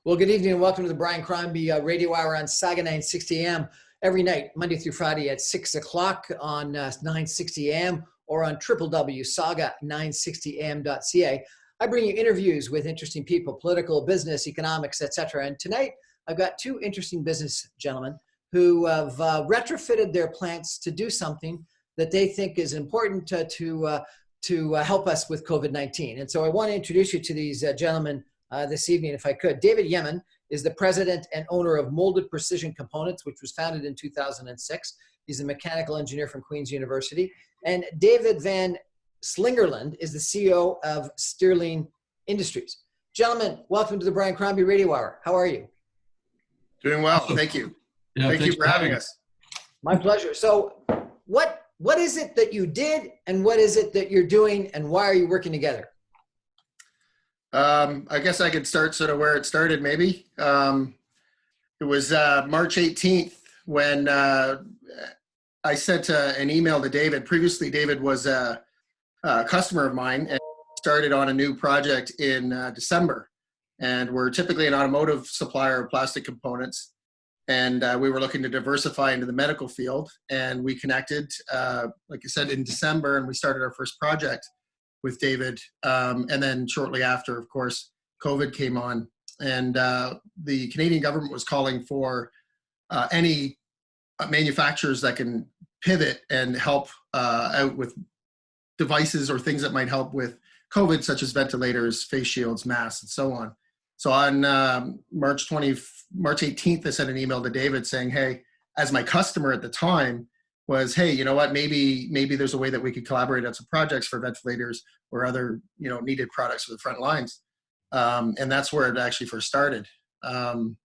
Well, good evening and welcome to the Brian Crombie Radio Hour on Saga 960 AM every night, Monday through Friday at 6 o'clock on 960 AM or on www.saga960am.ca. I bring you interviews with interesting people, political, business, economics, etc. And tonight, I've got two interesting business gentlemen who have retrofitted their plants to do something that they think is important to help us with COVID-19. And so I want to introduce you to these gentlemen this evening, if I could. David Yemen is the president and owner of Molded Precision Components, which was founded in 2006. He's a mechanical engineer from Queen's University. And David Van Slingerland is the CEO of Sterling Industries. Gentlemen, welcome to the Brian Crombie Radio Hour. How are you? Doing well, thank you. Yeah, thank you for having us. My pleasure. So what is it that you did and what is it that you're doing and why are you working together? I guess I could start sort of where it started, maybe. It was March 18th when I sent an email to David. Previously, David was a customer of mine and started on a new project in December. And we're typically an automotive supplier of plastic components. And we were looking to diversify into the medical field. And we connected, like I said, in December, and we started our first project with David. And then shortly after, of course, COVID came on. And the Canadian government was calling for any manufacturers that can pivot and help out with devices or things that might help with COVID, such as ventilators, face shields, masks, and so on. So on March 18th, I sent an email to David saying, hey, as my customer at the time was, hey, you know what, maybe there's a way that we could collaborate on some projects for ventilators or other, needed products for the front lines. And that's where it actually first started. Sorry,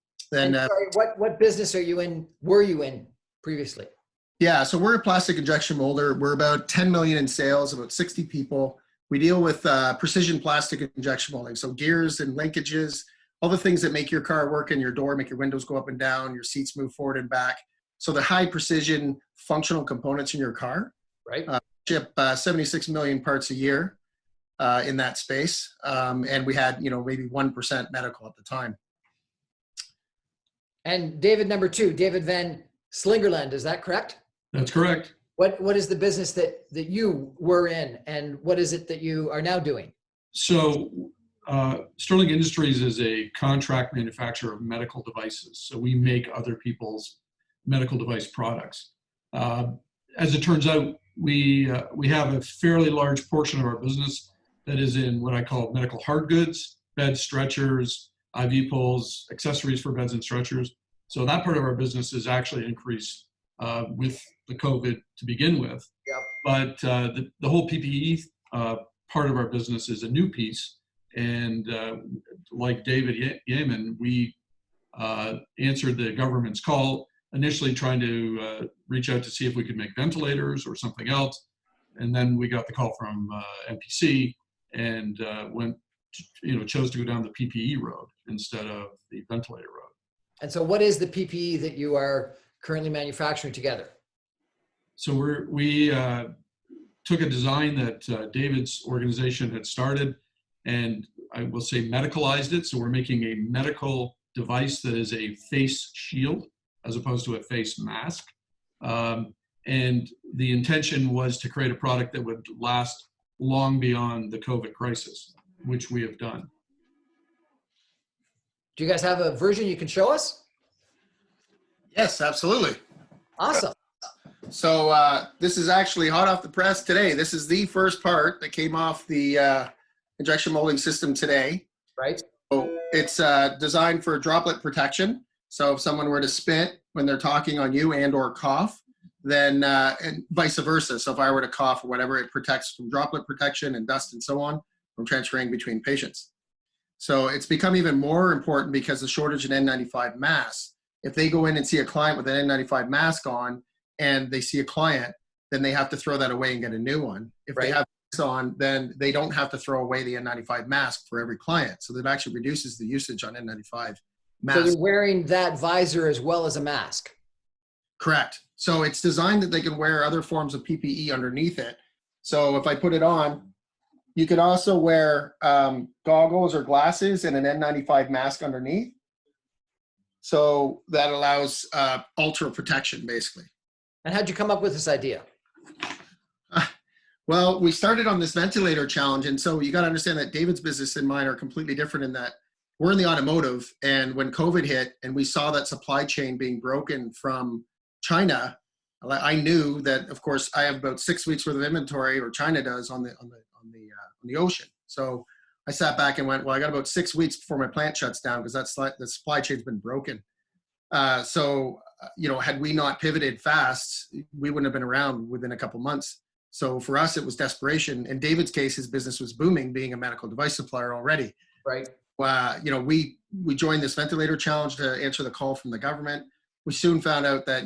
what business were you in previously? Yeah, so we're a plastic injection molder. We're about 10 million in sales, about 60 people. We deal with precision plastic injection molding. So gears and linkages, all the things that make your car work in your door, make your windows go up and down, your seats move forward and back. So the high precision functional components in your car. Right. Ship 76 million parts a year in that space. And we had, maybe 1% medical at the time. And David, number two, David Van Slingerland, is that correct? That's correct. What is the business that you were in and what is it that you are now doing? So Sterling Industries is a contract manufacturer of medical devices. So we make other people's medical device products. As it turns out, we have a fairly large portion of our business that is in what I call medical hard goods, beds, stretchers, IV poles, accessories for beds and stretchers. So that part of our business has actually increased with the COVID to begin with. Yep. But the whole PPE part of our business is a new piece. And like David Yemen, we answered the government's call, initially trying to reach out to see if we could make ventilators or something else. And then we got the call from NPC and chose to go down the PPE road instead of the ventilator road. And so what is the PPE that you are currently manufacturing together? So we took a design that David's organization had started, and I will say medicalized it. So we're making a medical device that is a face shield as opposed to a face mask. And the intention was to create a product that would last long beyond the COVID crisis, which we have done. Do you guys have a version you can show us? Yes, absolutely. Awesome. So this is actually hot off the press today. This is the first part that came off the injection molding system today. Right. So it's designed for droplet protection. So if someone were to spit when they're talking on you and or cough, then and vice versa. So if I were to cough or whatever, it protects from droplet protection and dust and so on from transferring between patients. So it's become even more important because the shortage in N95 masks. If they go in and see a client with an N95 mask on and they see a client, then they have to throw that away and get a new one. If Right. they have this on, then they don't have to throw away the N95 mask for every client. So that actually reduces the usage on N95 masks. So they're wearing that visor as well as a mask. Correct. So it's designed that they can wear other forms of PPE underneath it. So if I put it on, you could also wear goggles or glasses and an N95 mask underneath. So that allows ultra protection, basically. And how'd you come up with this idea? Well, we started on this ventilator challenge. And so you got to understand that David's business and mine are completely different in that we're in the automotive. And when COVID hit and we saw that supply chain being broken from China, I knew that, of course, I have about 6 weeks worth of inventory, or China does, on the ocean. So I sat back and went, well, I got about 6 weeks before my plant shuts down because the supply chain's been broken. Had we not pivoted fast, we wouldn't have been around within a couple months. So for us, it was desperation. In David's case, his business was booming, being a medical device supplier already. Right. We joined this ventilator challenge to answer the call from the government. We soon found out that,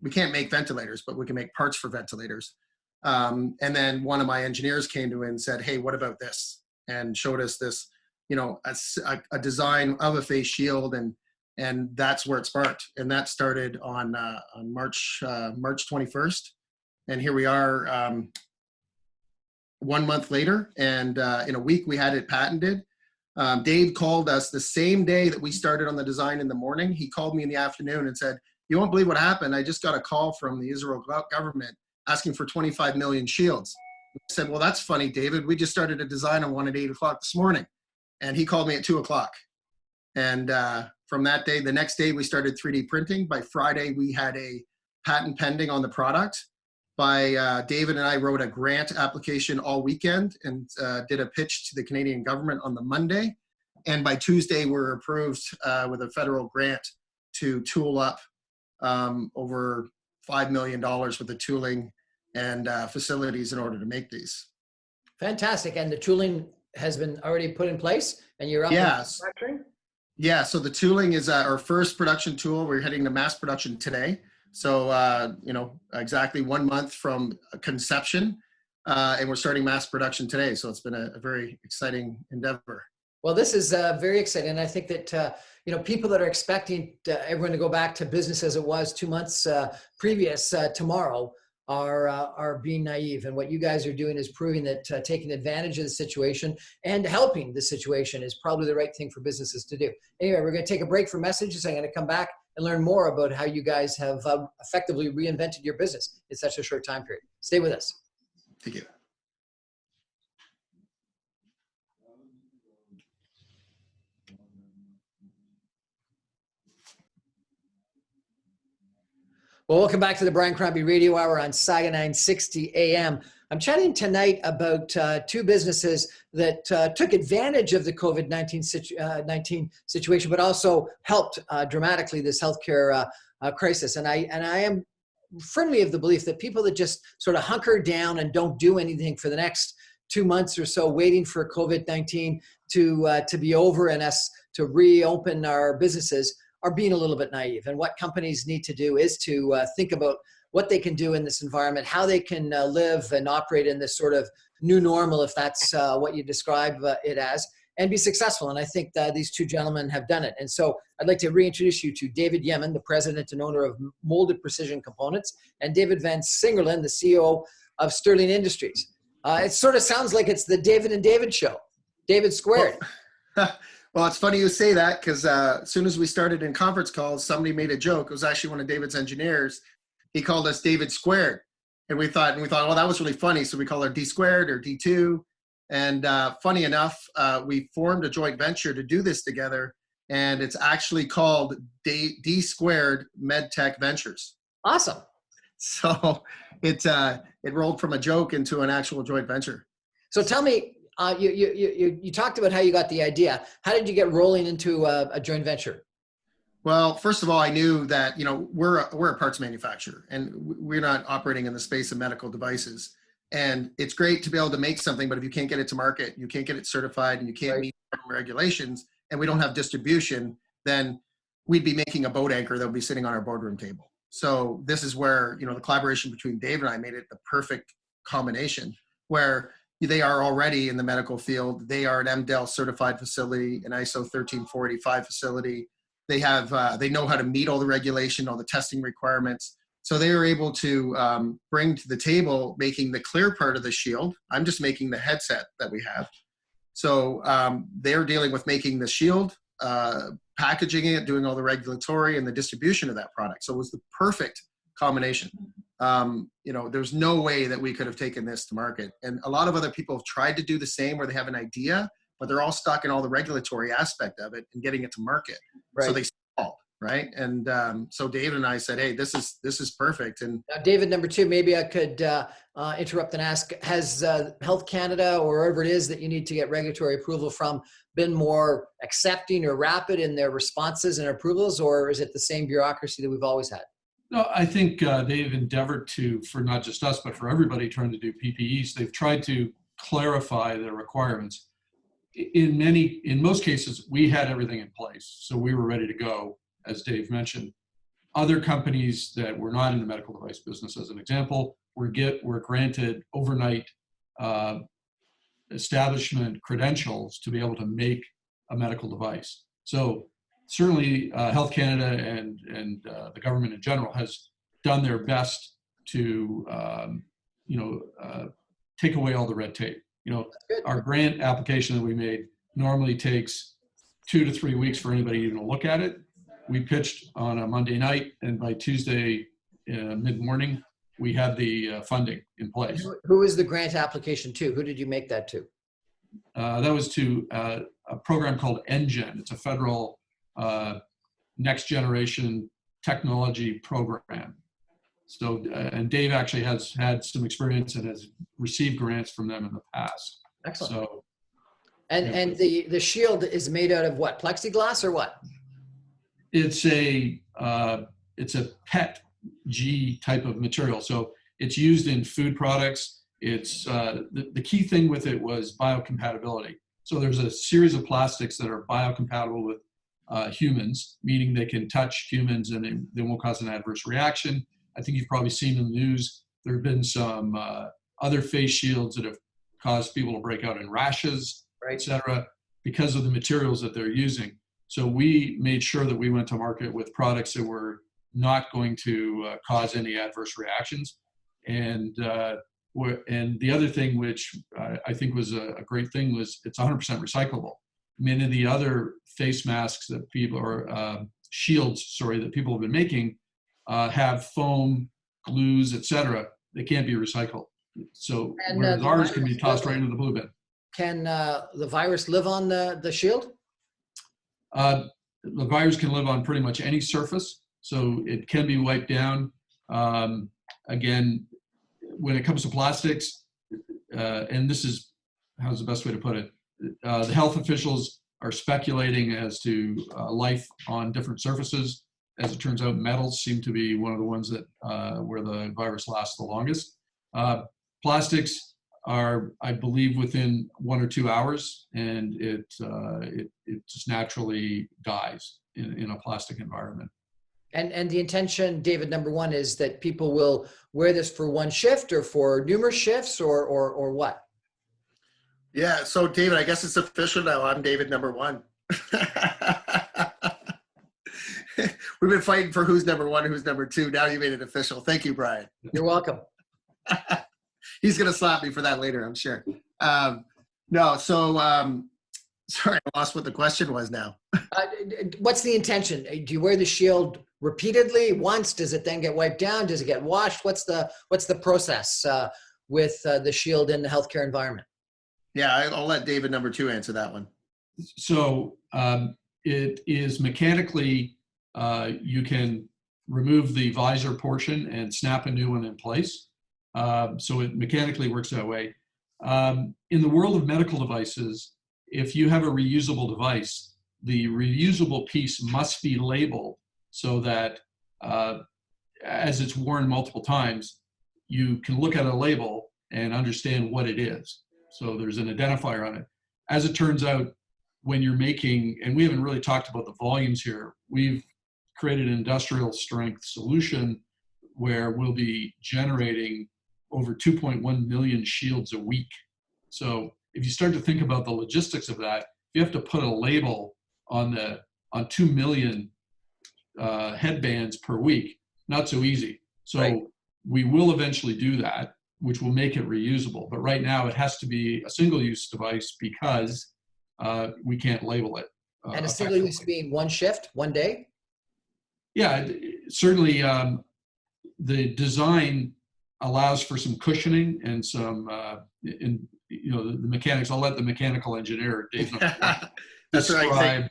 we can't make ventilators, but we can make parts for ventilators. And then one of my engineers came to me and said, hey, what about this? And showed us this, a design of a face shield. And that's where it sparked. And that started on March 21st. And here we are 1 month later. And in a week, we had it patented. Dave called us the same day that we started on the design in the morning. He called me in the afternoon and said, you won't believe what happened. I just got a call from the Israel government asking for 25 million shields. I said, well, that's funny, David. We just started a design on one at 8 o'clock this morning. And he called me at 2 o'clock. And from that day, the next day, we started 3D printing. By Friday, we had a patent pending on the product. By David and I wrote a grant application all weekend and did a pitch to the Canadian government on the Monday. And by Tuesday, we're approved with a federal grant to tool up over $5 million worth of tooling and facilities in order to make these. Fantastic. And the tooling has been already put in place and you're up in manufacturing? Yeah, so the tooling is our first production tool. We're heading to mass production today. So, exactly 1 month from conception, and we're starting mass production today. So it's been a very exciting endeavor. Well, this is very exciting. And I think that, people that are expecting everyone to go back to business as it was 2 months previous tomorrow are being naive. And what you guys are doing is proving that taking advantage of the situation and helping the situation is probably the right thing for businesses to do. Anyway, we're going to take a break for messages. I'm going to come back and learn more about how you guys have effectively reinvented your business in such a short time period. Stay with us. Thank you. Well, welcome back to the Brian Crombie Radio Hour on Saga 960 AM. I'm chatting tonight about two businesses that took advantage of the COVID-19 situation, but also helped dramatically this healthcare crisis. And I am firmly of the belief that people that just sort of hunker down and don't do anything for the next 2 months or so, waiting for COVID-19 to be over and us to reopen our businesses, are being a little bit naive. And what companies need to do is to think about what they can do in this environment, how they can live and operate in this sort of new normal, if that's what you describe it as, and be successful. And I think these two gentlemen have done it. And so I'd like to reintroduce you to David Yemen, the president and owner of Molded Precision Components, and David Van Singerlen, the CEO of Sterling Industries. It sort of sounds like it's the David and David show. David squared. Well, it's funny you say that because as soon as we started in conference calls, somebody made a joke. It was actually one of David's engineers. He called us David Squared. And we thought, well, that was really funny. So we call her D Squared or D2. And funny enough, we formed a joint venture to do this together. And it's actually called D Squared MedTech Ventures. Awesome. So it rolled from a joke into an actual joint venture. So tell me, you talked about how you got the idea. How did you get rolling into a joint venture? Well, first of all, I knew that, we're a parts manufacturer and we're not operating in the space of medical devices. And it's great to be able to make something, but if you can't get it to market, you can't get it certified and you can't meet regulations and we don't have distribution, then we'd be making a boat anchor that would be sitting on our boardroom table. So this is where, the collaboration between Dave and I made it the perfect combination where they are already in the medical field. They are an MDEL certified facility, an ISO 13485 facility. They have, they know how to meet all the regulation, all the testing requirements. So they are able to bring to the table making the clear part of the shield. I'm just making the headset that we have. So they're dealing with making the shield, packaging it, doing all the regulatory and the distribution of that product. So it was the perfect combination. There's no way that we could have taken this to market. And a lot of other people have tried to do the same, where they have an idea, but they're all stuck in all the regulatory aspect of it and getting it to market. Right. So they stalled, right? And so David and I said, hey, this is perfect. And now, David, number two, maybe I could interrupt and ask, has Health Canada, or wherever it is that you need to get regulatory approval from, been more accepting or rapid in their responses and approvals, or is it the same bureaucracy that we've always had? No, I think they've endeavored to, for not just us, but for everybody trying to do PPEs, they've tried to clarify the requirements. In most cases, we had everything in place, so we were ready to go, as Dave mentioned. Other companies that were not in the medical device business, as an example, were granted overnight establishment credentials to be able to make a medical device. So certainly Health Canada and the government in general has done their best to take away all the red tape. Our grant application that we made normally takes 2 to 3 weeks for anybody even to look at it. We pitched on a Monday night, and by Tuesday mid-morning, we had the funding in place. Who is the grant application to? Who did you make that to? That was to a program called NGen. It's a federal next generation technology program. So, and Dave actually has had some experience and has received grants from them in the past. Excellent. So, and the shield is made out of what? Plexiglass or what? it's a PET G type of material. So it's used in food products. It's the key thing with it was biocompatibility. So there's a series of plastics that are biocompatible with humans, meaning they can touch humans and they won't cause an adverse reaction. I think you've probably seen in the news, there have been some other face shields that have caused people to break out in rashes, right, et cetera, because of the materials that they're using. So we made sure that we went to market with products that were not going to cause any adverse reactions. And the other thing, which I think was a great thing, was it's 100% recyclable. Many of the other face masks that people, or shields, sorry, that people have been making have foam, glues, etc. They can't be recycled. So whereas ours can be tossed right into the blue bin. Can the virus live on the shield? The virus can live on pretty much any surface, so it can be wiped down. Again, when it comes to plastics, and this is, how's the best way to put it? The health officials are speculating as to life on different surfaces. As it turns out, metals seem to be one of the ones that where the virus lasts the longest. Plastics are, I believe, within 1 or 2 hours, and it just naturally dies in a plastic environment. And the intention, David, number one, is that people will wear this for one shift or for numerous shifts, or what? Yeah, so David, I guess it's official now. I'm David number one. We've been fighting for who's number one, who's number two. Now you made it official. Thank you, Brian. You're welcome. He's going to slap me for that later, I'm sure. Sorry, I lost what the question was now. What's the intention? Do you wear the shield repeatedly once? Does it then get wiped down? Does it get washed? What's the process with the shield in the healthcare environment? Yeah, I'll let David number two answer that one. So it is mechanically, you can remove the visor portion and snap a new one in place. So it mechanically works that way. In the world of medical devices, if you have a reusable device, the reusable piece must be labeled so that as it's worn multiple times, you can look at a label and understand what it is. So there's an identifier on it. As it turns out, when you're making, and we haven't really talked about the volumes here, we've created an industrial strength solution where we'll be generating over 2.1 million shields a week. So if you start to think about the logistics of that, you have to put a label on 2 million headbands per week. Not so easy. So right, we will eventually do that, which will make it reusable. But right now it has to be a single-use device because we can't label it. And a single use being one shift, one day? Yeah, certainly the design allows for some cushioning and some, the mechanics. I'll let the mechanical engineer, Dave, That's describe right.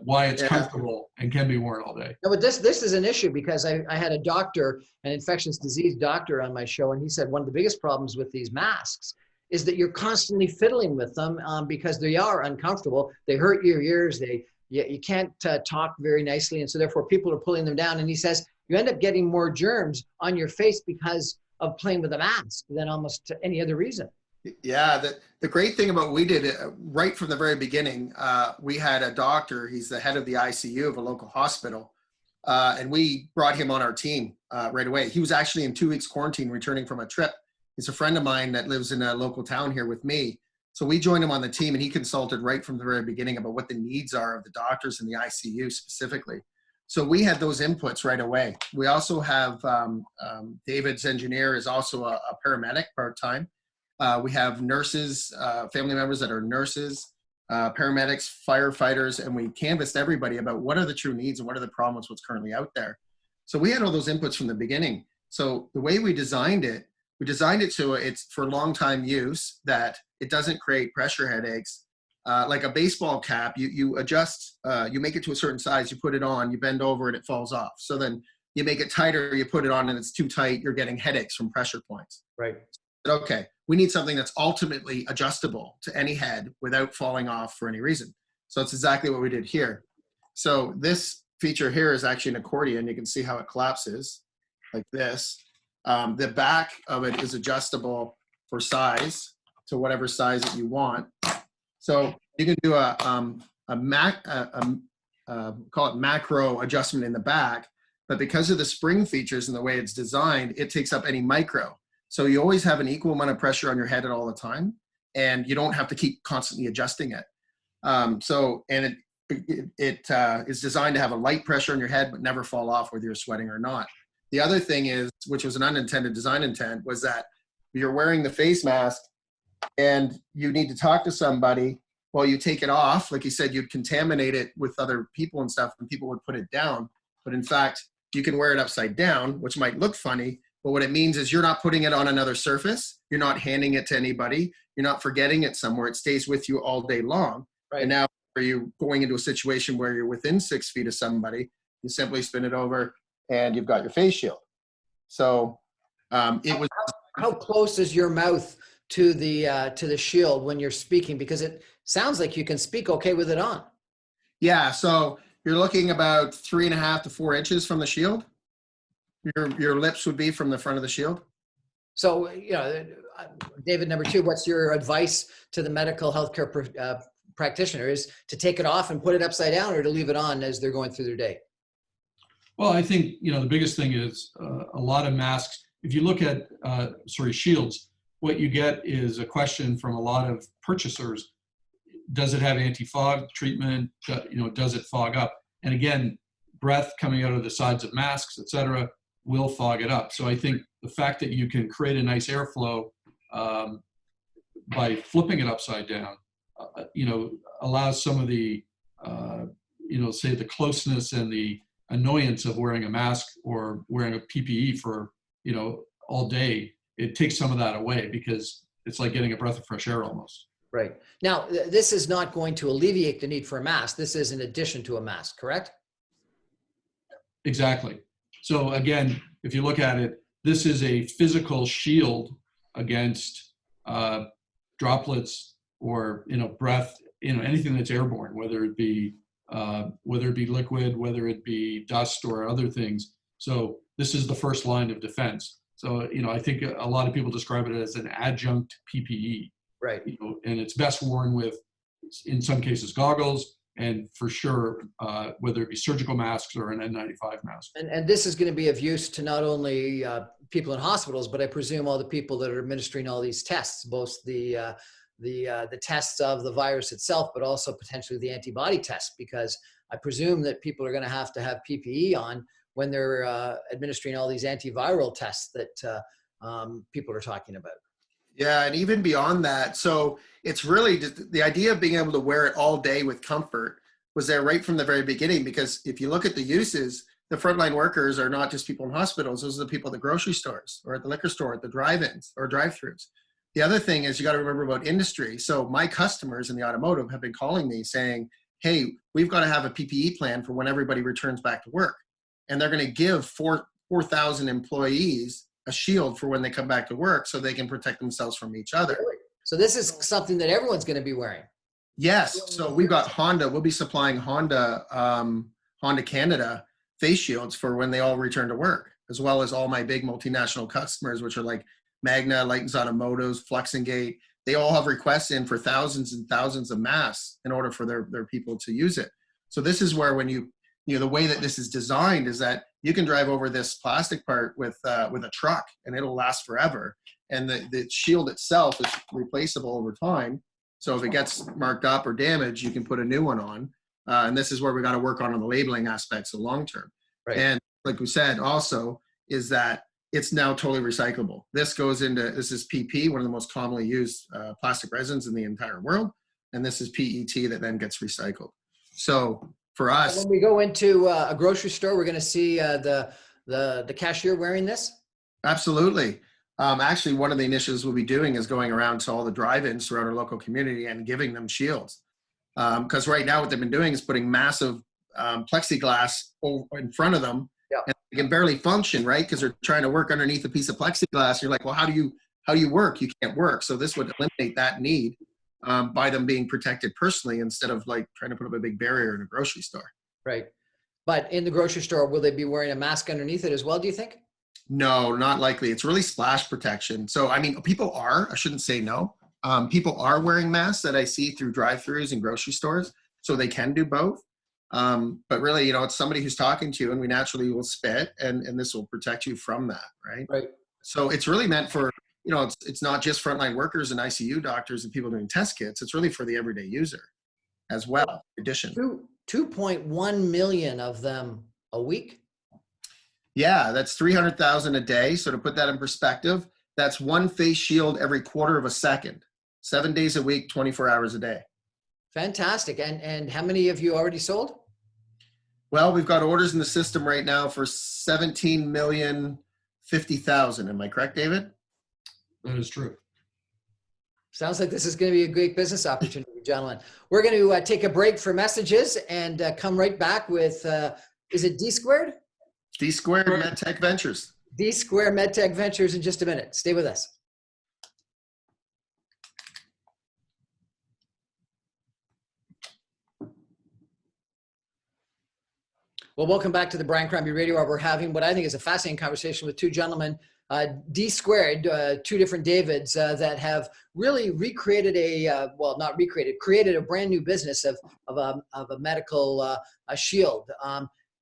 why it's Yeah. comfortable and can be worn all day. No, but this is an issue because I had a doctor, an infectious disease doctor on my show, and he said one of the biggest problems with these masks is that you're constantly fiddling with them because they are uncomfortable. They hurt your ears. You can't talk very nicely, and so therefore people are pulling them down. And he says you end up getting more germs on your face because of playing with a mask than almost any other reason. Yeah, the great thing about what we did right from the very beginning, we had a doctor, he's the head of the ICU of a local hospital, and we brought him on our team right away. He was actually in 2 weeks quarantine returning from a trip. He's a friend of mine that lives in a local town here with me. So we joined him on the team, and he consulted right from the very beginning about what the needs are of the doctors in the ICU specifically. So we had those inputs right away. We also have David's engineer is also a paramedic part-time. We have nurses, family members that are nurses, paramedics, firefighters, and we canvassed everybody about what are the true needs and what are the problems, what's currently out there. So we had all those inputs from the beginning. So the way we designed it so it's for long time use, that it doesn't create pressure headaches. Like a baseball cap, you adjust, you make it to a certain size, you put it on, you bend over and it falls off. So then you make it tighter, you put it on and it's too tight, you're getting headaches from pressure points. Right. Okay, we need something that's ultimately adjustable to any head without falling off for any reason. So that's exactly what we did here. So this feature here is actually an accordion. You can see how it collapses like this. The back of it is adjustable for size to whatever size that you want. So you can do call it macro adjustment in the back, but because of the spring features and the way it's designed, it takes up any micro. So you always have an equal amount of pressure on your head at all the time, and you don't have to keep constantly adjusting it. It is designed to have a light pressure on your head, but never fall off whether you're sweating or not. The other thing is, which was an unintended design intent, was that you're wearing the face mask and you need to talk to somebody. Well, you take it off, like you said, you'd contaminate it with other people and stuff, and people would put it down. But in fact, you can wear it upside down, which might look funny, but what it means is you're not putting it on another surface. You're not handing it to anybody. You're not forgetting it somewhere. It stays with you all day long. Right. And now are you going into a situation where you're within 6 feet of somebody, you simply spin it over and you've got your face shield. So it was. How close is your mouth to the shield when you're speaking? Because it sounds like you can speak okay with it on. Yeah. So you're looking about 3.5 to 4 inches from the shield. Your lips would be from the front of the shield. So, David, number 2, what's your advice to the medical healthcare practitioner? Is to take it off and put it upside down, or to leave it on as they're going through their day? Well, I think, the biggest thing is a lot of masks. If you look at, shields, what you get is a question from a lot of purchasers. Does it have anti-fog treatment? Does it fog up? And again, breath coming out of the sides of masks, et cetera, will fog it up. So I think the fact that you can create a nice airflow by flipping it upside down, allows some of the, say the closeness and the annoyance of wearing a mask or wearing a PPE for, all day. It takes some of that away because it's like getting a breath of fresh air almost. Right. Now, this is not going to alleviate the need for a mask. This is in addition to a mask, correct? Exactly. So again, if you look at it, this is a physical shield against droplets or breath, anything that's airborne, whether it be liquid, whether it be dust or other things. So this is the first line of defense. So I think a lot of people describe it as an adjunct PPE. Right. And it's best worn with, in some cases, goggles. And for sure, whether it be surgical masks or an N95 mask. And this is going to be of use to not only people in hospitals, but I presume all the people that are administering all these tests, both the tests of the virus itself, but also potentially the antibody tests, because I presume that people are going to have PPE on when they're administering all these antiviral tests that people are talking about. Yeah, and even beyond that. So it's really just the idea of being able to wear it all day with comfort was there right from the very beginning. Because if you look at the uses, the frontline workers are not just people in hospitals. Those are the people at the grocery stores or at the liquor store, at the drive-ins or drive-throughs. The other thing is you got to remember about industry. So my customers in the automotive have been calling me saying, hey, we've got to have a PPE plan for when everybody returns back to work. And they're going to give 4,000 employees a shield for when they come back to work so they can protect themselves from each other. Really? So this is something that everyone's going to be wearing. Yes. So we've got Honda. We'll be supplying Honda Canada face shields for when they all return to work, as well as all my big multinational customers, which are like Magna, Leighton's Automotives, Fluxengate. They all have requests in for thousands and thousands of masks in order for their people to use it. So this is where when the way that this is designed is that you can drive over this plastic part with a truck and it'll last forever. And the shield itself is replaceable over time. So if it gets marked up or damaged, you can put a new one on. And this is where we got to work on the labeling aspects of long term. Right. And like we said, also is that it's now totally recyclable. This is PP, one of the most commonly used plastic resins in the entire world. And this is PET that then gets recycled. So for us, when we go into a grocery store, we're going to see the cashier wearing this. Absolutely. Actually, one of the initiatives we'll be doing is going around to all the drive-ins throughout our local community and giving them shields. Because right now what they've been doing is putting massive plexiglass in front of them. Yeah. And they can barely function, right? Because they're trying to work underneath a piece of plexiglass. You're like, well, how do you work? You can't work. So this would eliminate that need by them being protected personally instead of like trying to put up a big barrier in a grocery store. Right. But in the grocery store, will they be wearing a mask underneath it as well, do you think? No, not likely. It's really splash protection. So, I mean, I shouldn't say no. People are wearing masks that I see through drive-throughs and grocery stores, so they can do both. But really, it's somebody who's talking to you, and we naturally will spit, and this will protect you from that, right? Right. So it's really meant for, it's not just frontline workers and ICU doctors and people doing test kits. It's really for the everyday user as well, in addition. 2.1 million of them a week? Yeah, that's 300,000 a day. So to put that in perspective, that's one face shield every quarter of a second, 7 days a week, 24 hours a day. Fantastic. And how many have you already sold? Well, we've got orders in the system right now for 17,050,000. Am I correct, David? That is true. Sounds like this is going to be a great business opportunity, gentlemen. We're going to take a break for messages and come right back with, is it D Squared? D Squared MedTech Ventures. D Squared MedTech Ventures in just a minute. Stay with us. Well, welcome back to the Brian Crombie Radio Hour. We're having what I think is a fascinating conversation with two gentlemen, D Squared, two different Davids that have really recreated created a brand new business of a medical shield.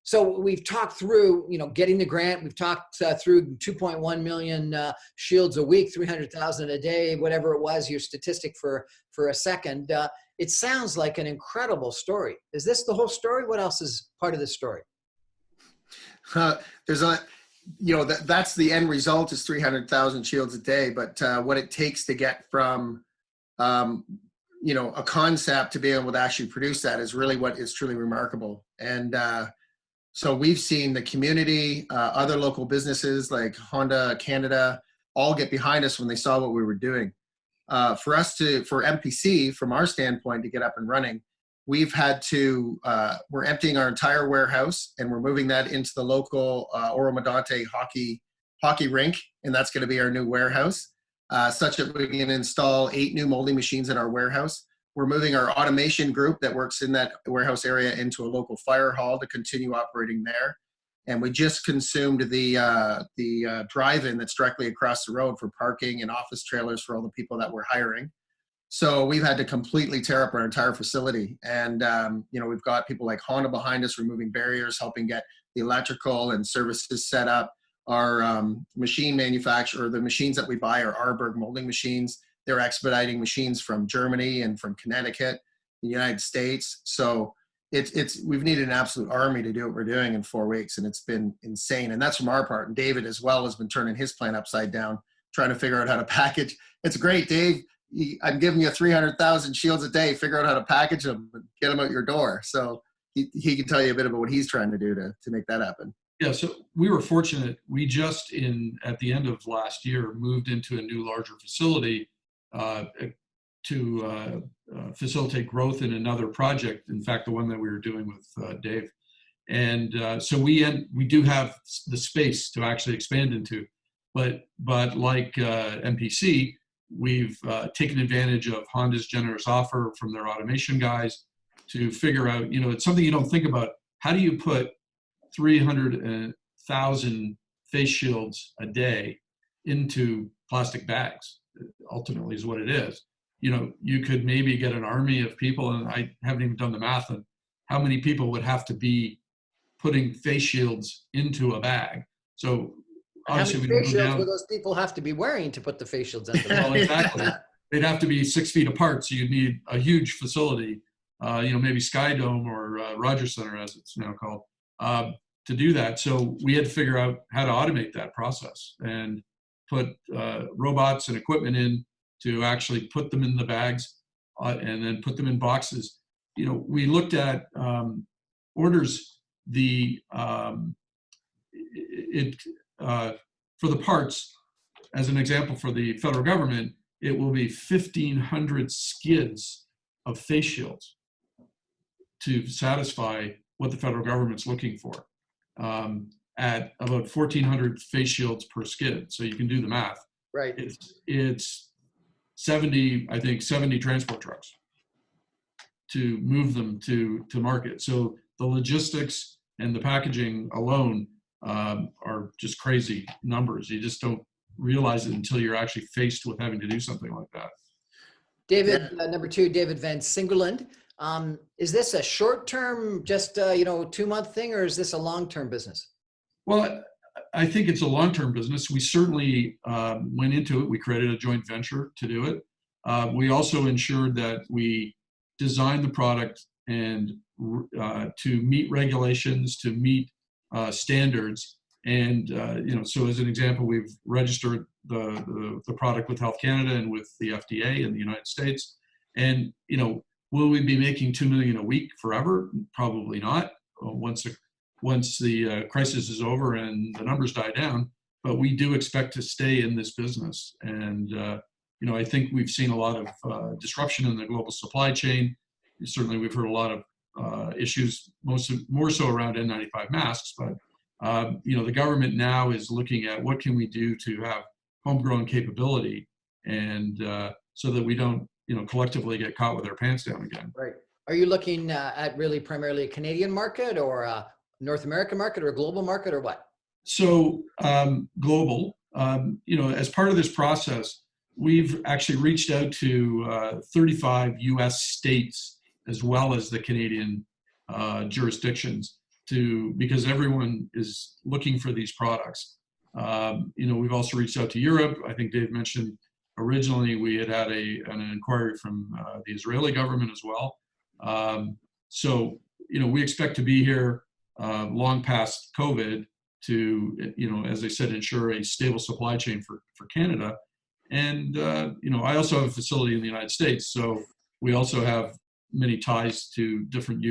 So we've talked through, getting the grant. We've talked through 2.1 million shields a week, 300,000 a day, whatever it was, your statistic for a second. It sounds like an incredible story. Is this the whole story? What else is part of this story? That's the end result is 300,000 shields a day. But what it takes to get from, a concept to be able to actually produce that is really what is truly remarkable. And so we've seen the community, other local businesses like Honda Canada, all get behind us when they saw what we were doing. For MPC, from our standpoint, to get up and running, we've had to, we're emptying our entire warehouse and we're moving that into the local Oro-Medonte hockey rink, and that's going to be our new warehouse, such that we can install 8 new molding machines in our warehouse. We're moving our automation group that works in that warehouse area into a local fire hall to continue operating there. And we just consumed the drive-in that's directly across the road for parking and office trailers for all the people that we're hiring. So we've had to completely tear up our entire facility. And, we've got people like Honda behind us removing barriers, helping get the electrical and services set up. Our machine manufacturer, the machines that we buy are Arberg molding machines. They're expediting machines from Germany and from Connecticut, the United States. So we've needed an absolute army to do what we're doing in 4 weeks, and it's been insane. And that's from our part. And David as well has been turning his plant upside down trying to figure out how to package. It's great, Dave. I'm giving you 300,000 shields a day. Figure out how to package them and get them out your door. So he can tell you a bit about what he's trying to do to make that happen. Yeah, so we were fortunate. We just at the end of last year moved into a new, larger facility to facilitate growth in another project. In fact, the one that we were doing with Dave. And so we do have the space to actually expand into, but like MPC, we've taken advantage of Honda's generous offer from their automation guys to figure out, it's something you don't think about. How do you put 300,000 face shields a day into plastic bags? Ultimately is what it is. You could maybe get an army of people, and I haven't even done the math on how many people would have to be putting face shields into a bag. So obviously how many face shields would those people have to be wearing to put the face shields into the bag? Well, exactly. They'd have to be 6 feet apart, so you'd need a huge facility, maybe Sky Dome or Rogers Center, as it's now called, to do that. So we had to figure out how to automate that process and put robots and equipment in to actually put them in the bags and then put them in boxes. We looked at orders. For the parts, as an example, for the federal government, it will be 1,500 skids of face shields to satisfy what the federal government's looking for, at about 1,400 face shields per skid. So you can do the math. Right. It's 70 transport trucks to move them to market. So the logistics and the packaging alone are just crazy numbers. You just don't realize it until you're actually faced with having to do something like that. David, number 2, David Van Singerland. Is this a short-term, just 2-month thing, or is this a long-term business? Well, I think it's a long-term business. We certainly went into it. We created a joint venture to do it. We also ensured that we designed the product and to meet regulations, to meet standards. And so as an example, we've registered the product with Health Canada and with the FDA in the United States. And will we be making $2 million a week forever? Probably not. Once the crisis is over and the numbers die down, but we do expect to stay in this business. And I think we've seen a lot of disruption in the global supply chain. Certainly, we've heard a lot of issues, more so around N95 masks. But the government now is looking at what can we do to have homegrown capability, and so that we don't collectively get caught with our pants down again. Right. Are you looking at really primarily a Canadian market, or a North American market, or a global market, or what? So global. As part of this process, we've actually reached out to 35 U.S. states as well as the Canadian jurisdictions because everyone is looking for these products. We've also reached out to Europe. I think Dave mentioned originally we had an inquiry from the Israeli government as well. So we expect to be here long past COVID to, as I said, ensure a stable supply chain for Canada. And, I also have a facility in the United States. So we also have many ties to different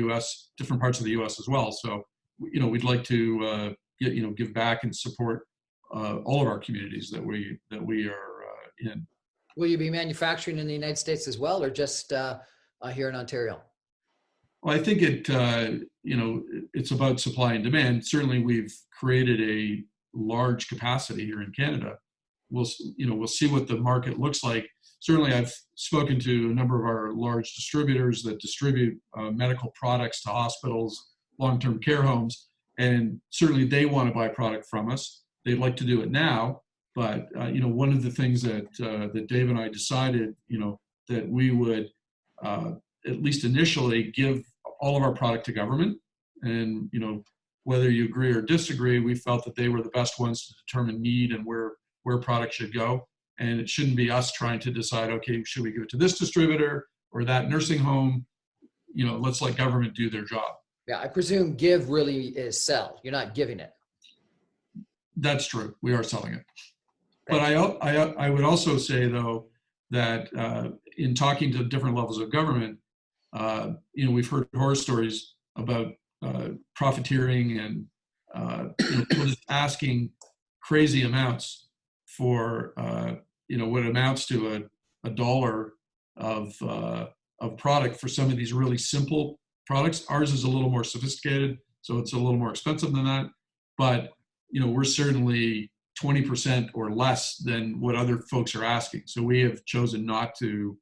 parts of the US as well. So, we'd like to, give back and support all of our communities that we are in. Will you be manufacturing in the United States as well, or just here in Ontario? Well, I think it's about supply and demand. Certainly, we've created a large capacity here in Canada. We'll see what the market looks like. Certainly, I've spoken to a number of our large distributors that distribute medical products to hospitals, long-term care homes, and certainly they want to buy product from us. They'd like to do it now, but one of the things that Dave and I decided, that we would at least initially give all of our product to government, and whether you agree or disagree, we felt that they were the best ones to determine need and where product should go. And it shouldn't be us trying to decide, okay, should we give it to this distributor or that nursing home? Let's let government do their job. Yeah, I presume give really is sell. You're not giving it. That's true. We are selling it. But I would also say, though, that in talking to different levels of government, we've heard horror stories about profiteering and people just asking crazy amounts for what amounts to a dollar of product for some of these really simple products. Ours is a little more sophisticated, so it's a little more expensive than that. But we're certainly 20% or less than what other folks are asking. So we have chosen not to,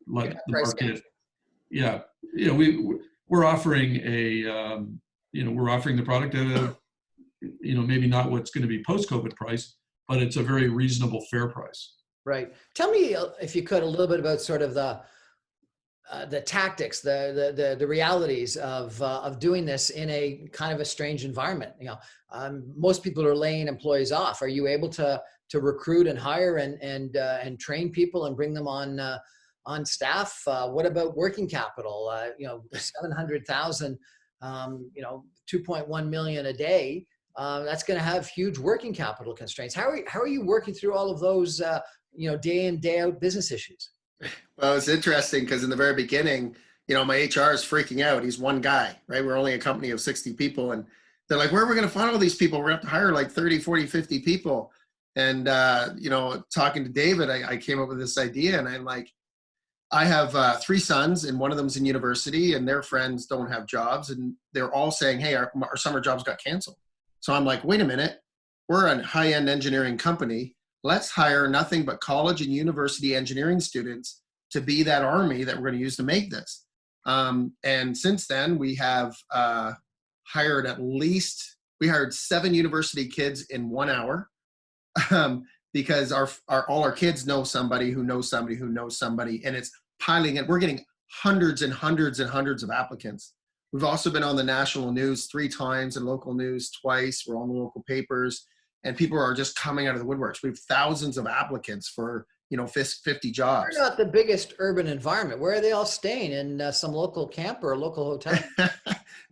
let the market. Yeah, we're offering we're offering the product at a, maybe not what's going to be post-COVID price, but it's a very reasonable, fair price. Right. Tell me, if you could, a little bit about sort of the tactics, the realities of doing this in a kind of a strange environment. Most people are laying employees off. Are you able to recruit and hire and train people and bring them on staff? What about working capital? 700,000, 2.1 million a day. That's going to have huge working capital constraints. How are you working through all of those day in, day out business issues? Well, it's interesting because in the very beginning, my HR is freaking out. He's one guy, right? We're only a company of 60 people. And they're like, where are we going to find all these people? We're going to have to hire like 30, 40, 50 people. And, talking to David, I came up with this idea, and I'm like, I have 3 sons, and one of them's in university, and their friends don't have jobs. And they're all saying, hey, our summer jobs got canceled. So I'm like, wait a minute, we're a high-end engineering company. Let's hire nothing but college and university engineering students to be that army that we're going to use to make this. And since then, we have hired 7 university kids in 1 hour, because all our kids know somebody who knows somebody who knows somebody, and it's piling in. We're getting hundreds and hundreds and hundreds of applicants. We've also been on the national news 3 times and local news twice. We're on the local papers. And people are just coming out of the woodworks. We have thousands of applicants for, 50 jobs. They're not the biggest urban environment. Where are they all staying? In some local camp or a local hotel?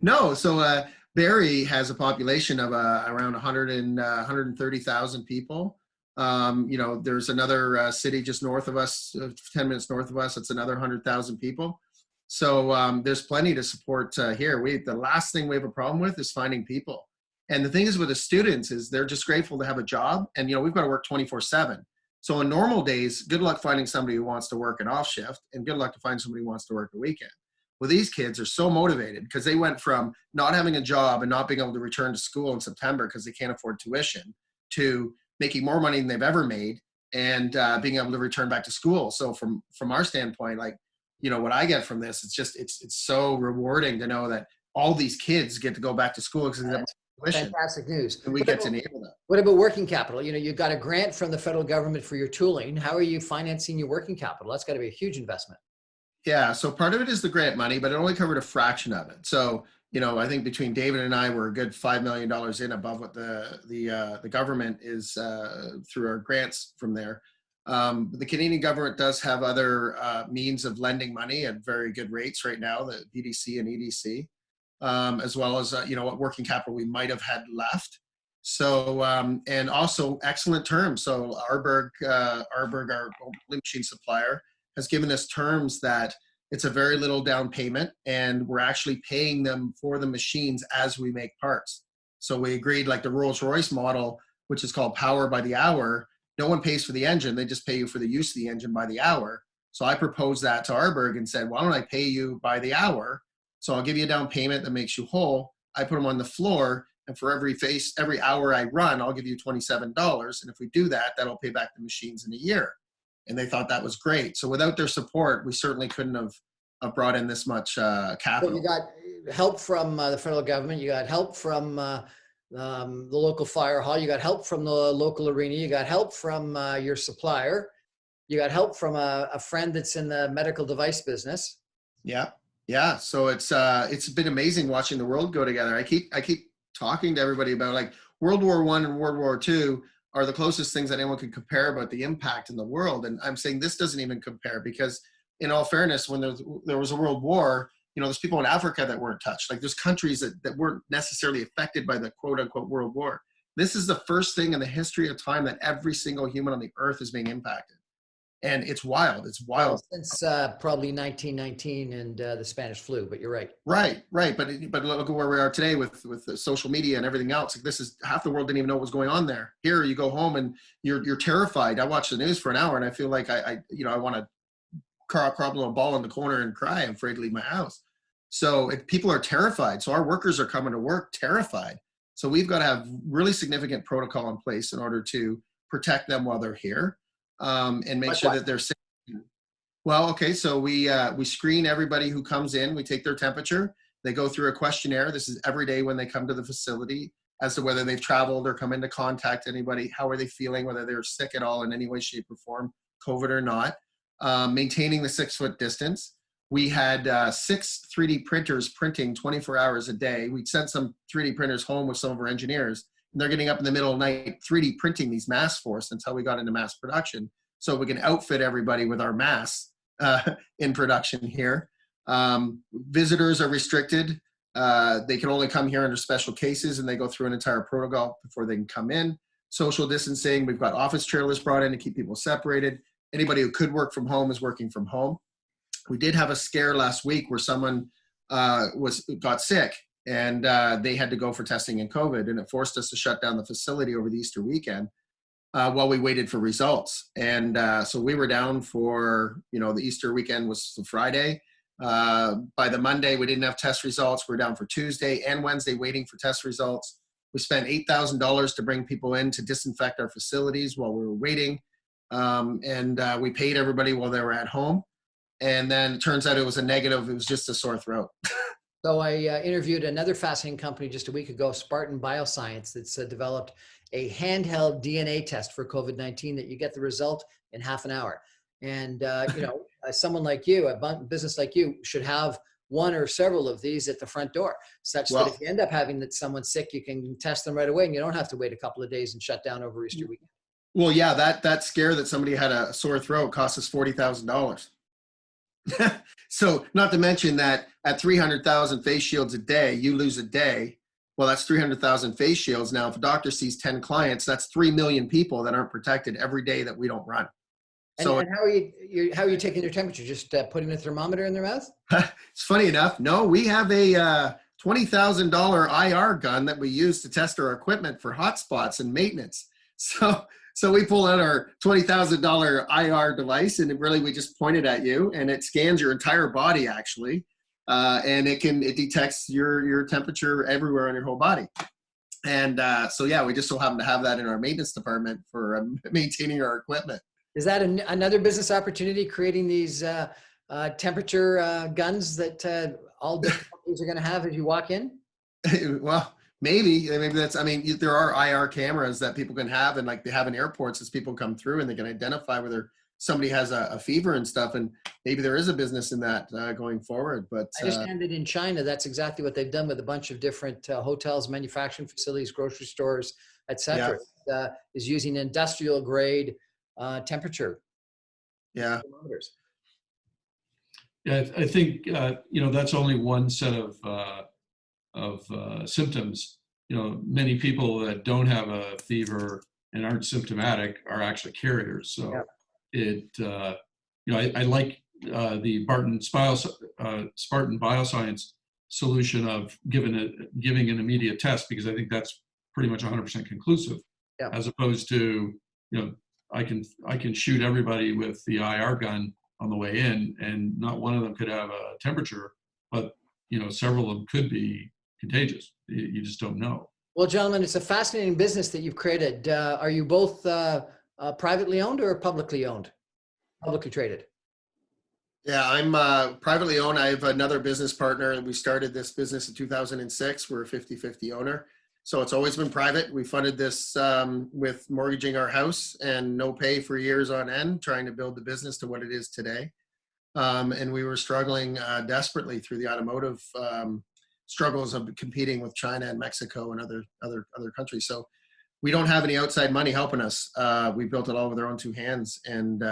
No. So Barrie has a population of around 130,000 people. There's another city just north of us, 10 minutes north of us. It's another 100,000 people. So there's plenty to support here. The last thing we have a problem with is finding people. And the thing is with the students is they're just grateful to have a job. And, we've got to work 24/7. So on normal days, good luck finding somebody who wants to work an off shift, and good luck to find somebody who wants to work a weekend. Well, these kids are so motivated because they went from not having a job and not being able to return to school in September because they can't afford tuition to making more money than they've ever made and being able to return back to school. So from our standpoint, what I get from this, it's so rewarding to know that all these kids get to go back to school because they fantastic news. And we get to enable that. What about working capital? You got a grant from the federal government for your tooling. How are you financing your working capital? That's got to be a huge investment. Yeah, so part of it is the grant money, but it only covered a fraction of it. So, I think between David and I, we're a good $5 million in above what the government is through our grants from there. The Canadian government does have other means of lending money at very good rates right now, the BDC and EDC. As well as, what working capital we might have had left. So, and also excellent terms. So Arberg, our machine supplier, has given us terms that it's a very little down payment, and we're actually paying them for the machines as we make parts. So we agreed, like the Rolls-Royce model, which is called power by the hour, no one pays for the engine. They just pay you for the use of the engine by the hour. So I proposed that to Arberg and said, why don't I pay you by the hour? So I'll give you a down payment that makes you whole. I put them on the floor, and for every hour I run, I'll give you $27. And if we do that, that'll pay back the machines in a year. And they thought that was great. So without their support, we certainly couldn't have brought in this much capital. So you got help from the federal government. You got help from the local fire hall. You got help from the local arena. You got help from your supplier. You got help from a friend that's in the medical device business. Yeah. Yeah, so it's been amazing watching the world go together. I keep talking to everybody about World War I and World War II are the closest things that anyone can compare about the impact in the world. And I'm saying this doesn't even compare because, in all fairness, when there was a world war, there's people in Africa that weren't touched. There's countries that weren't necessarily affected by the quote unquote world war. This is the first thing in the history of time that every single human on the earth is being impacted. And it's wild. It's wild. Well, since probably 1919 and the Spanish flu, but you're right. Right. But look at where we are today with the social media and everything else. Like, this is half the world didn't even know what was going on there. Here you go home and you're terrified. I watch the news for an hour and I feel like I want to crumble a ball in the corner and cry. I'm afraid to leave my house. So people are terrified. So our workers are coming to work terrified. So we've got to have really significant protocol in place in order to protect them while they're here, and make sure that they're safe. Well, okay, so we screen everybody who comes in. We take their temperature. They go through a questionnaire. This is every day when they come to the facility, as to whether they've traveled or come into contact anybody. How are they feeling? Whether they're sick at all in any way, shape, or form, COVID or not. Maintaining the 6-foot distance. We had 6 3D printers printing 24 hours a day. We'd sent some 3D printers home with some of our engineers, and they're getting up in the middle of the night 3D printing these masks for us until we got into mass production, so we can outfit everybody with our masks in production here. Visitors are restricted. They can only come here under special cases, and they go through an entire protocol before they can come in. Social distancing. We've got office trailers brought in to keep people separated. Anybody who could work from home is working from home. We did have a scare last week where someone got sick, and they had to go for testing in COVID, and it forced us to shut down the facility over the Easter weekend while we waited for results. And so we were down for, the Easter weekend was the Friday. By the Monday, we didn't have test results. We're down for Tuesday and Wednesday waiting for test results. We spent $8,000 to bring people in to disinfect our facilities while we were waiting. And we paid everybody while they were at home. And then it turns out it was a negative. It was just a sore throat. So I interviewed another fascinating company just a week ago, Spartan Bioscience, that's developed a handheld DNA test for COVID-19 that you get the result in half an hour. And, someone like you, a business like you, should have one or several of these at the front door, such that if you end up having someone sick, you can test them right away and you don't have to wait a couple of days and shut down over Easter weekend. Well, yeah, that scare that somebody had a sore throat cost us $40,000. So not to mention that at 300,000 face shields a day, you lose a day. Well, that's 300,000 face shields. Now, if a doctor sees 10 clients, that's 3 million people that aren't protected every day that we don't run. So, and how are you taking their temperature? Just putting a thermometer in their mouth? It's funny enough. No, we have a $20,000 IR gun that we use to test our equipment for hotspots and maintenance. So we pull out our $20,000 IR device, and we just point it at you, and it scans your entire body actually, and it detects your temperature everywhere on your whole body. And so yeah, we just so happen to have that in our maintenance department for maintaining our equipment. Is that another business opportunity, creating these temperature guns that all different companies are going to have as you walk in? Well, maybe that's, there are IR cameras that people can have, and like they have in airports as people come through, and they can identify whether somebody has a fever and stuff. And maybe there is a business in that going forward. But I understand that in China, that's exactly what they've done with a bunch of different hotels, manufacturing facilities, grocery stores, etc. Yeah. Is using industrial grade temperature. Yeah. Yeah, I think that's only one set of symptoms. Many people that don't have a fever and aren't symptomatic are actually carriers. So I like the Spartan Bioscience solution of giving an immediate test, because I think that's pretty much 100% conclusive, as opposed to, I can shoot everybody with the IR gun on the way in, and not one of them could have a temperature, but several of them could be contagious. You just don't know. Well, gentlemen, it's a fascinating business that you've created. Are you both privately owned or publicly owned? Publicly traded? Yeah, I'm privately owned. I have another business partner, and we started this business in 2006. We're a 50-50 owner. So it's always been private. We funded this with mortgaging our house and no pay for years on end, trying to build the business to what it is today. And we were struggling desperately through the automotive struggles of competing with China and Mexico and other countries. So we don't have any outside money helping us. We built it all with our own two hands. And,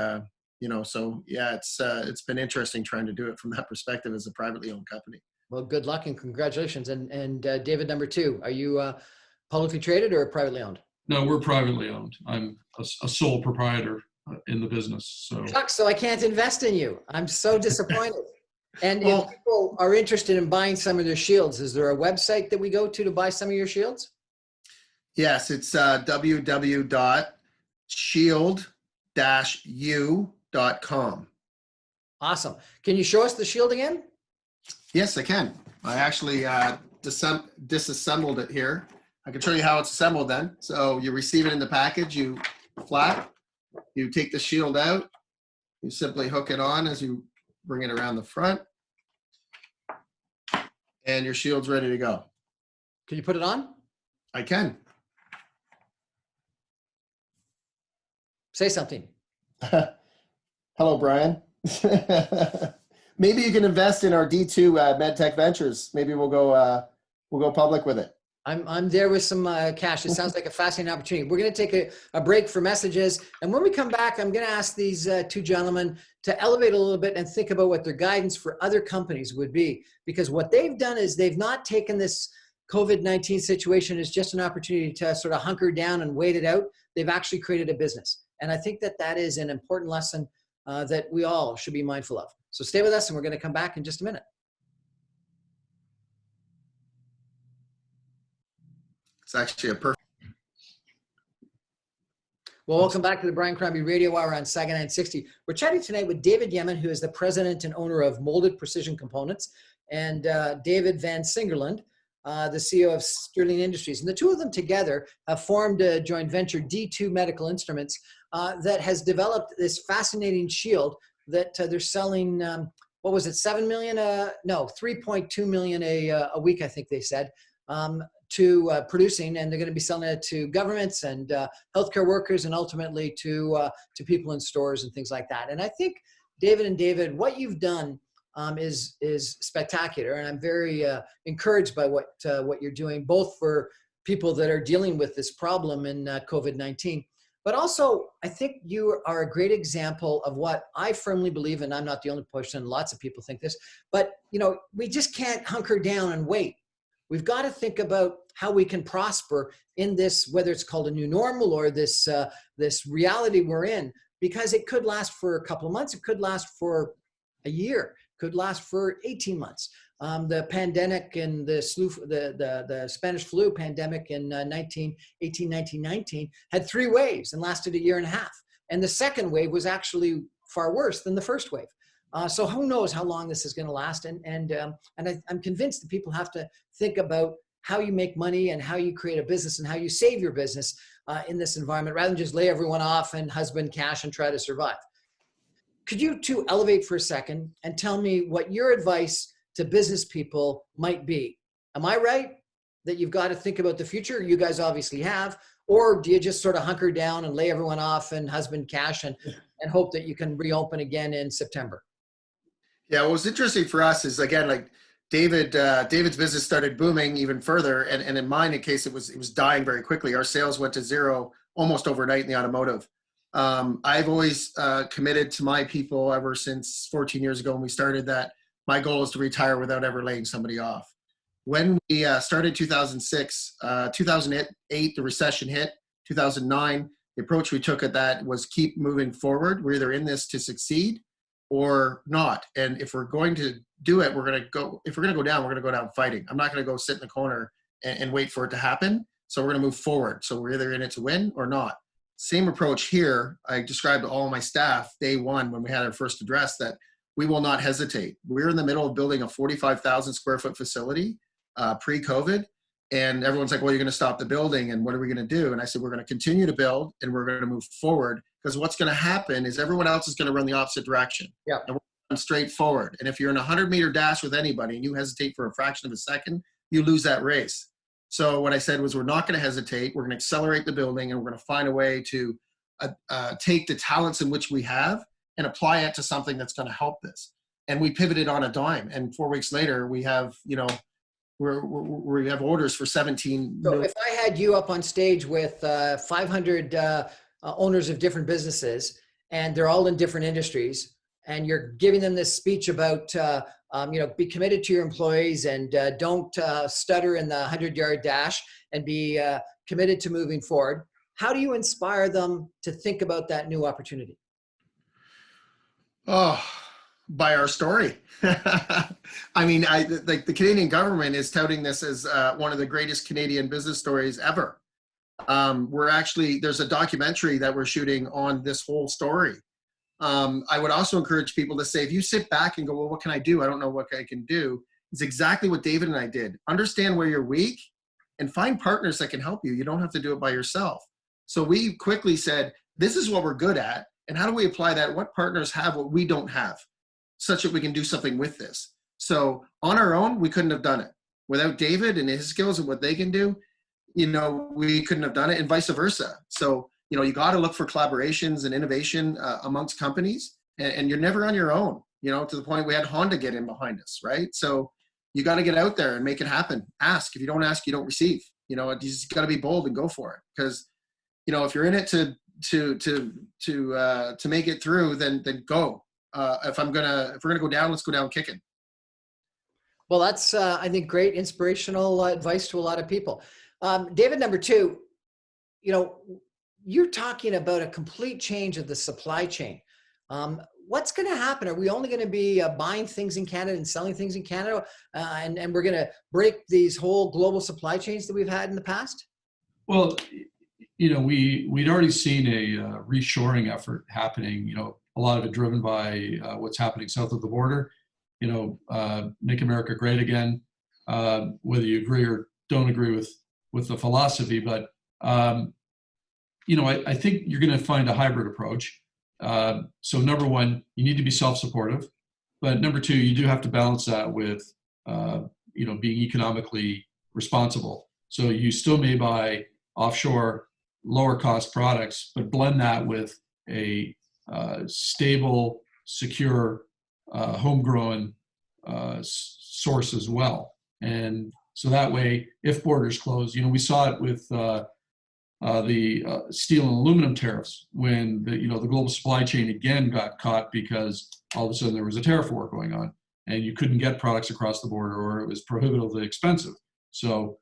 so yeah, it's been interesting trying to do it from that perspective as a privately owned company. Well, good luck and congratulations. And David, number two, are you Publicly traded or privately owned? No, we're privately owned. I'm a sole proprietor in the business. So, Chuck, so I can't invest in you. I'm so disappointed. And if Well, people are interested in buying some of their shields, is there a website that we go to buy some of your shields? yes, it's www.shield-u.com. Awesome. Can you show us the shield again? Yes, I can. I actually disassembled it here. I can show you how it's assembled then. So you receive it in the package, you flap, you take the shield out, you simply hook it on as you bring it around the front, and your shield's ready to go. Can you put it on? I can. Say something. Hello, Brian. Maybe you can invest in our D2 MedTech Ventures. Maybe we'll go public with it. I'm there with some cash. It sounds like a fascinating opportunity. We're going to take a break for messages. And when we come back, I'm going to ask these two gentlemen to elevate a little bit and think about what their guidance for other companies would be. Because what they've done is they've not taken this COVID-19 situation as just an opportunity to sort of hunker down and wait it out. They've actually created a business. And I think that that is an important lesson that we all should be mindful of. So stay with us and we're going to come back in just a minute. It's actually a perfect. Well, welcome back to the Brian Crombie Radio Hour on Saga 960. We're chatting tonight with David Yemen, who is the president and owner of Molded Precision Components, and David Van Singerland, the CEO of Sterling Industries. And the two of them together have formed a joint venture, D2 Medical Instruments, that has developed this fascinating shield that they're selling, what was it, 7 million? No, 3.2 million a week, I think they said. To producing, and they're going to be selling it to governments and healthcare workers, and ultimately to people in stores and things like that. And I think, David, what you've done is spectacular, and I'm very encouraged by what you're doing, both for people that are dealing with this problem in COVID-19, but also I think you are a great example of what I firmly believe, and I'm not the only person. Lots of people think this, but we just can't hunker down and wait. We've got to think about how we can prosper in this, whether it's called a new normal or this reality we're in, because it could last for a couple of months. It could last for a year, could last for 18 months. The pandemic and the Spanish flu pandemic in 1919 had 3 waves and lasted a year and a half. And the second wave was actually far worse than the first wave. So who knows how long this is going to last? And I'm convinced that people have to think about how you make money and how you create a business and how you save your business in this environment, rather than just lay everyone off and husband cash and try to survive. Could you two elevate for a second and tell me what your advice to business people might be? Am I right that you've got to think about the future? You guys obviously have. Or do you just sort of hunker down and lay everyone off and husband cash and hope that you can reopen again in September? Yeah, what was interesting for us is, again, like David's business started booming even further, and in mine, in case it was dying very quickly. Our sales went to zero almost overnight in the automotive. I've always committed to my people ever since 14 years ago when we started that my goal is to retire without ever laying somebody off. When we started 2006, 2008, the recession hit. 2009, the approach we took at that was keep moving forward. We're either in this to succeed or not. And if we're going to do it, if we're going to go down, we're going to go down fighting. I'm not going to go sit in the corner and wait for it to happen. So we're going to move forward. So we're either in it to win or not. Same approach here. I described to all my staff day one when we had our first address that we will not hesitate. We're in the middle of building a 45,000 square foot facility pre-COVID. And everyone's like, well, you're going to stop the building and what are we going to do? And I said, we're going to continue to build and we're going to move forward, because what's going to happen is everyone else is going to run the opposite direction. Yeah. And we're going straight forward. And if you're in a 100-meter dash with anybody and you hesitate for a fraction of a second, you lose that race. So what I said was, we're not going to hesitate. We're going to accelerate the building, and we're going to find a way to take the talents in which we have and apply it to something that's going to help this. And we pivoted on a dime. And 4 weeks later, we have, we have orders for 17 So million. if I had you up on stage with 500 owners of different businesses, and they're all in different industries, and you're giving them this speech about be committed to your employees and don't stutter in the 100-yard dash and be committed to moving forward. How do you inspire them to think about that new opportunity? Oh, by our story. I mean, like the Canadian government is touting this as one of the greatest Canadian business stories ever. There's a documentary that we're shooting on this whole story. I would also encourage people to say, if you sit back and go, well, what can I do? I don't know what I can do. It's exactly what David and I did. Understand where you're weak and find partners that can help you. You don't have to do it by yourself. So we quickly said, this is what we're good at. And how do we apply that? What partners have what we don't have, such that we can do something with this? So on our own, we couldn't have done it. Without David and his skills and what they can do, we couldn't have done it, and vice versa. So, you got to look for collaborations and innovation amongst companies, and you're never on your own, to the point we had Honda get in behind us, right? So you got to get out there and make it happen. Ask. If you don't ask, you don't receive. You just got to be bold and go for it. Because, if you're in it to make it through, then go. If we're gonna go down, let's go down kicking. Well, that's I think great inspirational advice to a lot of people. David, number two, you're talking about a complete change of the supply chain. What's going to happen? Are we only going to be buying things in Canada and selling things in Canada, and we're going to break these whole global supply chains that we've had in the past? Well, we'd already seen a reshoring effort happening, a lot of it driven by what's happening south of the border, make America great again, whether you agree or don't agree with the philosophy. But, I think you're going to find a hybrid approach. So number one, you need to be self-supportive. But number two, you do have to balance that with, being economically responsible. So you still may buy offshore, lower cost products, but blend that with a stable, secure, homegrown source as well. And so that way, if borders close, we saw it with the steel and aluminum tariffs when the global supply chain again got caught because all of a sudden there was a tariff war going on and you couldn't get products across the border or it was prohibitively expensive. So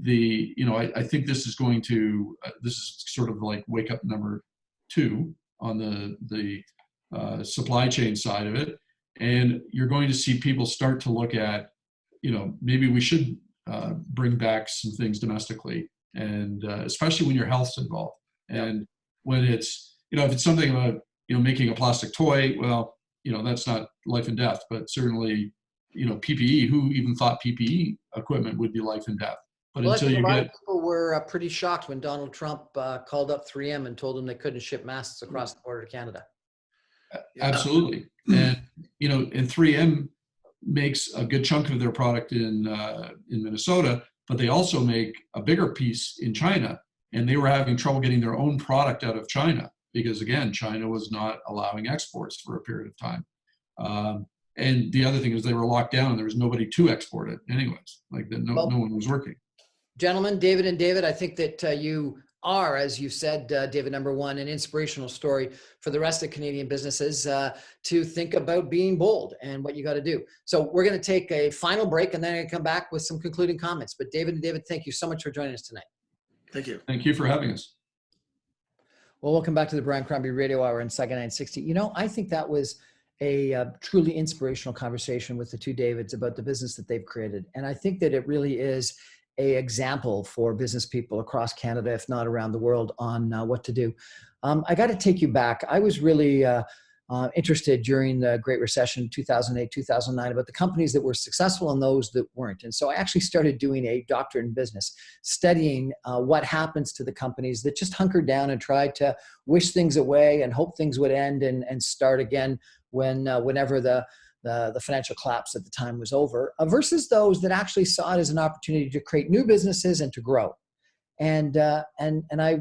I think this is going to this is sort of like wake up number two on the supply chain side of it, and you're going to see people start to look at maybe we should bring back some things domestically, and especially when your health's involved, and when it's if it's something about making a plastic toy, well that's not life and death, but certainly PPE. Who even thought PPE equipment would be life and death? But until you get, people were pretty shocked when Donald Trump called up 3M and told them they couldn't ship masks across the border to Canada. Absolutely, and and 3M makes a good chunk of their product in Minnesota, but they also make a bigger piece in China, and they were having trouble getting their own product out of China because again, China was not allowing exports for a period of time. And the other thing is they were locked down and there was nobody to export it anyways, no one was working. Gentlemen, David and David, I think that you are, as you said, David, number one, an inspirational story for the rest of Canadian businesses to think about being bold and what you got to do. So we're going to take a final break and then I'm going to come back with some concluding comments. But David and David, thank you so much for joining us tonight. Thank you. Thank you for having us. Well, welcome back to the Brian Crombie Radio Hour in Saga 960. I think that was a truly inspirational conversation with the two Davids about the business that they've created. And I think that it really is an example for business people across Canada, if not around the world, on what to do. I got to take you back. I was really interested during the Great Recession, 2008, 2009, about the companies that were successful and those that weren't. And so I actually started doing a doctorate in business, studying what happens to the companies that just hunkered down and tried to wish things away and hope things would end and start again whenever the financial collapse at the time was over, versus those that actually saw it as an opportunity to create new businesses and to grow. And I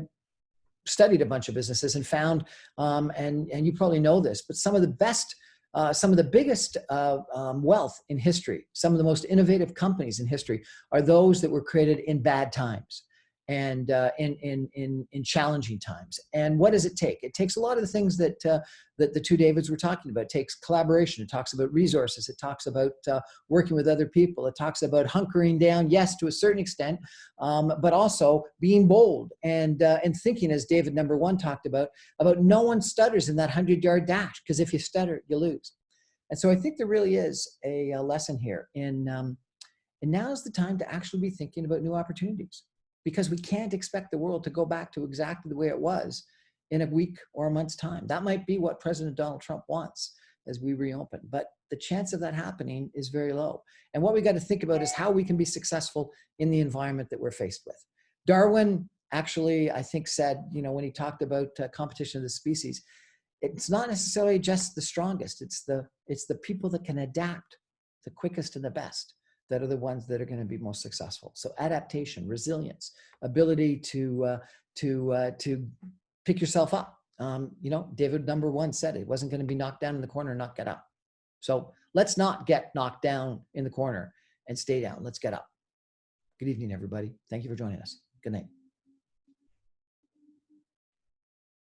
studied a bunch of businesses and found, and you probably know this, but some of the best, some of the biggest wealth in history, some of the most innovative companies in history are those that were created in bad times. and in challenging times. And what does it take? It takes a lot of the things that that the two Davids were talking about. It takes collaboration. It talks about resources. It talks about working with other people. It talks about hunkering down, yes, to a certain extent, but also being bold and thinking, as David number one talked about no one stutters in that 100-yard dash, because if you stutter, you lose. And so I think there really is a lesson here in, and now is the time to actually be thinking about new opportunities, because we can't expect the world to go back to exactly the way it was in a week or a month's time. That might be what President Donald Trump wants as we reopen, but the chance of that happening is very low. And what we got to think about is how we can be successful in the environment that we're faced with. Darwin actually, I think, said, you know, when he talked about competition of the species, it's not necessarily just the strongest. It's the people that can adapt the quickest and the best that are the ones that are going to be most successful. So adaptation, resilience, ability to pick yourself up. You know, David number one said it wasn't going to be knocked down in the corner and not get up. So let's not get knocked down in the corner and stay down. Let's get up. Good evening, everybody. Thank you for joining us. Good night.